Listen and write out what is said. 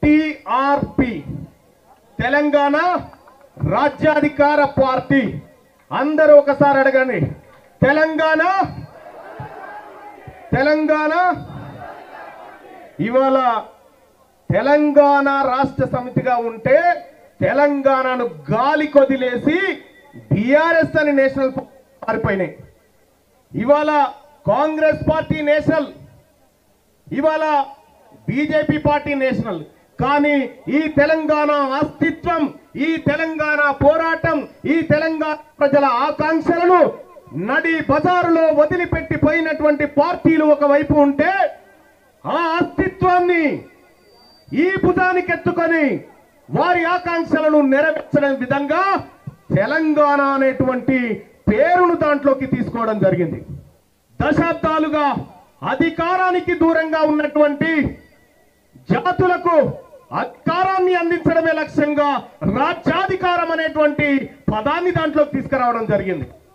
TRP Telangana రాజ్యాధికార party. అందరూ ఒకసారి అడగండి, తెలంగాణ తెలంగాణ ఇవాళ తెలంగాణ రాష్ట్ర సమితిగా ఉంటే తెలంగాణను గాలి కొదిలేసి బీఆర్ఎస్ అని నేషనల్ మారిపోయినాయి. ఇవాళ కాంగ్రెస్ పార్టీ నేషనల్, ఇవాళ బీజేపీ పార్టీ నేషనల్. కానీ ఈ తెలంగాణ అస్తిత్వం, ఈ తెలంగాణ పోరాటం, ఈ తెలంగాణ ప్రజల ఆకాంక్షలను నడి బజారులో వదిలిపెట్టిపోయినటువంటి పార్టీలు ఒకవైపు ఉంటే, ఆ అస్తిత్వాన్ని ఈ భుజానికి ఎత్తుకొని వారి ఆకాంక్షలను నెరవేర్చడం విధంగా తెలంగాణ అనేటువంటి పేరును దాంట్లోకి తీసుకోవడం జరిగింది. దశాబ్దాలుగా అధికారానికి దూరంగా ఉన్నటువంటి జాతులకు అధికారాన్ని అందించడమే లక్ష్యంగా రాజ్యాధికారం అనేటువంటి పదాన్ని దాంట్లోకి తీసుకురావడం జరిగింది.